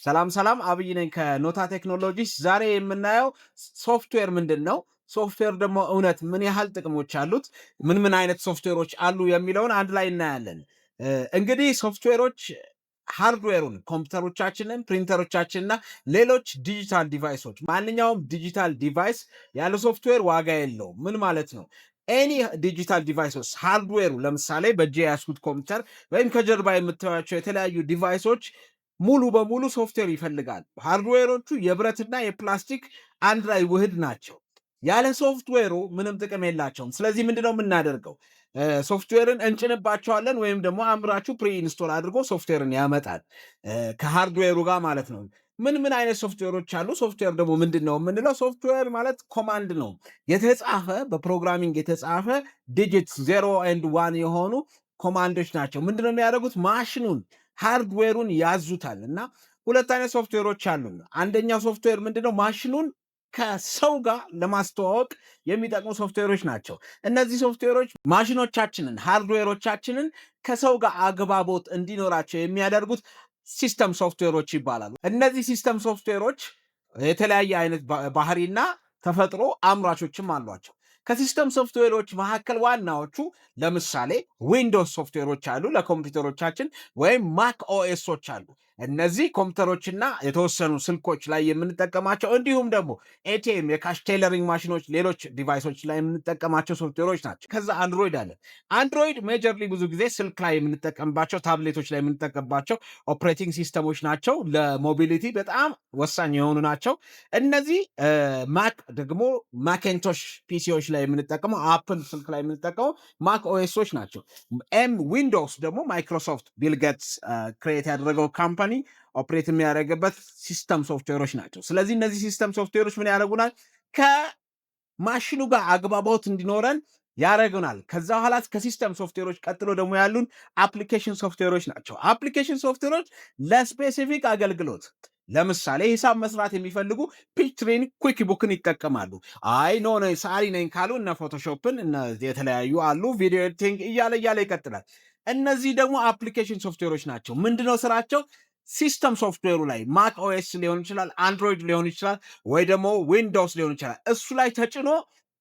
ሰላም ሰላም አብይ ነኝ ከኖታ ቴክኖሎጂስ። ዛሬ የምናየው ሶፍትዌር ምንድነው፣ ሶፍትዌር ደግሞ እውነት ምን ያህል ጥቅሞች አሉት፣ ምን አይነት ሶፍትዌሮች አሉ የሚለውን አንድ ላይ እናያለን። እንግዲህ ሶፍትዌሮች ሃርድዌሩን ኮምፒውተሮቻችንን፣ ፕሪንተሮቻችንና ሌሎች ዲጂታል ዲቫይሶች፣ ማንኛውም ዲጂታል ዲቫይስ ያለ ሶፍትዌር ዋጋ የለውም። ምን ማለት ነው? ኤኒ ዲጂታል ዲቫይሶች ሃርድዌሩ፣ ለምሳሌ በእጄ ያስኩት ኮምፒውተር ወይም ከጀርባ የምታዩቸው የተለያዩ ዲቫይሶች ሙሉ በሙሉ ሶፍትዌር ይፈልጋል። ሃርድዌሮቹ የብረትና የፕላስቲክ አንድ ላይ ውህድ ናቸው። ያለ ሶፍትዌሩ ምንም ጥቅም የላቸውም። ስለዚህ ምንድነው የምናደርገው? ሶፍትዌርን እንጭንባቸዋለን ወይም ደግሞ አምራቹ ፕሪ ኢንስቶል አድርጎ ሶፍትዌርን ያመጣል ከሃርድዌሩ ጋር ማለት ነው። ምን አይነት ሶፍትዌሮች አሉ? ሶፍትዌር ደግሞ ምንድን ነው የምንለው? ሶፍትዌር ማለት ኮማንድ ነው፣ የተጻፈ በፕሮግራሚንግ የተጻፈ ዲጂት 0 and 1 የሆኑ ኮማንዶች ናቸው። ምንድነው የሚያደርጉት? ማሽኑን ሃርድዌሩን ያዙታል። እና ሁለት አይነት ሶፍትዌሮች አሉ። አንደኛው ሶፍትዌር ምንድነው? ማሽኑን ከሰው ጋር ለማስተዋወቅ የሚጠቅሙ ሶፍትዌሮች ናቸው። እነዚህ ሶፍትዌሮች ማሽኖቻችንን ሃርድዌሮቻችንን ከሰው ጋር አግባቦት እንዲኖራቸው የሚያደርጉት ሲስተም ሶፍትዌሮች ይባላሉ። እነዚህ ሲስተም ሶፍትዌሮች የተለያየ አይነት ባህሪና ተፈጥሮ አምራቾችም አሏቸው። ከሲስተም ሶፍትዌሮች መካከል ዋናዎቹ ለምሳሌ ዊንዶውስ ሶፍትዌሮች አሉ ለኮምፒውተሮቻችን፣ ወይም ማክ ኦኤሶች አሉ። እነዚህ ኮምፒውተሮችና የተወሰኑ ስልኮች ላይ የምንጠቀማቸው፣ እንዲሁም ደግሞ ኤቲኤም የካሽ ቴለሪንግ ማሽኖች፣ ሌሎች ዲቫይሶች ላይ የምንጠቀማቸው ሶፍትዌሮች ናቸው። ከዛ አንድሮይድ አለ። አንድሮይድ ሜጀርሊ ብዙ ጊዜ ስልክ ላይ የምንጠቀምባቸው፣ ታብሌቶች ላይ የምንጠቀምባቸው ኦፕሬቲንግ ሲስተሞች ናቸው። ለሞቢሊቲ በጣም ወሳኝ የሆኑ ናቸው። እነዚህ ማክ ደግሞ ማኬንቶሽ ፒሲዎች ላይ የምንጠቀመው፣ አፕል ስልክ ላይ የምንጠቀመው ማክ ኦኤሶች ናቸው። ዊንዶውስ ደግሞ ማይክሮሶፍት ቢል ጌትስ ክሬት ያደረገው ካምፓኒ ኦፕሬት የሚያደርግበት ሲስተም ሶፍትዌሮች ናቸው። ስለዚህ እነዚህ ሲስተም ሶፍትዌሮች ምን ያደርጉናል? ከማሽኑ ጋር አግባቦት እንዲኖረን ያደርጉናል። ከዛ በኋላ ከሲስተም ሶፍትዌሮች ቀጥሎ ደግሞ ያሉን አፕሊኬሽን ሶፍትዌሮች ናቸው። አፕሊኬሽን ሶፍትዌሮች ለስፔሲፊክ አገልግሎት፣ ለምሳሌ ሂሳብ መስራት የሚፈልጉ ፒክትሪን ኩክ ቡክን ይጠቀማሉ። አይ ኖ ሳሪ ነኝ ካሉ እነ ፎቶሾፕን የተለያዩ አሉ፣ ቪዲዮ ኤዲቲንግ እያለ ይቀጥላል። እነዚህ ደግሞ አፕሊኬሽን ሶፍትዌሮች ናቸው። ምንድነው ስራቸው? ሲስተም ሶፍትዌሩ ላይ ማክ ኦኤስ ሊሆን ይችላል፣ አንድሮይድ ሊሆን ይችላል፣ ወይ ደግሞ ዊንዶውስ ሊሆን ይችላል። እሱ ላይ ተጭኖ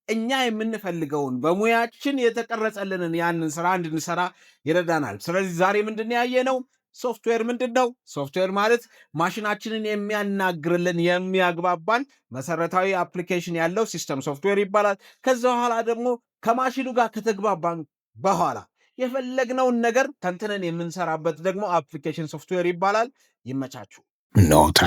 እኛ የምንፈልገውን በሙያችን የተቀረጸልንን ያንን ስራ እንድንሰራ ይረዳናል። ስለዚህ ዛሬ ምንድን ያየነው? ሶፍትዌር ምንድን ነው? ሶፍትዌር ማለት ማሽናችንን የሚያናግርልን የሚያግባባን መሰረታዊ አፕሊኬሽን ያለው ሲስተም ሶፍትዌር ይባላል። ከዛ በኋላ ደግሞ ከማሽኑ ጋር ከተግባባን በኋላ የፈለግነውን ነገር ተንትነን የምንሰራበት ደግሞ አፕሊኬሽን ሶፍትዌር ይባላል። ይመቻችሁ። ኖታ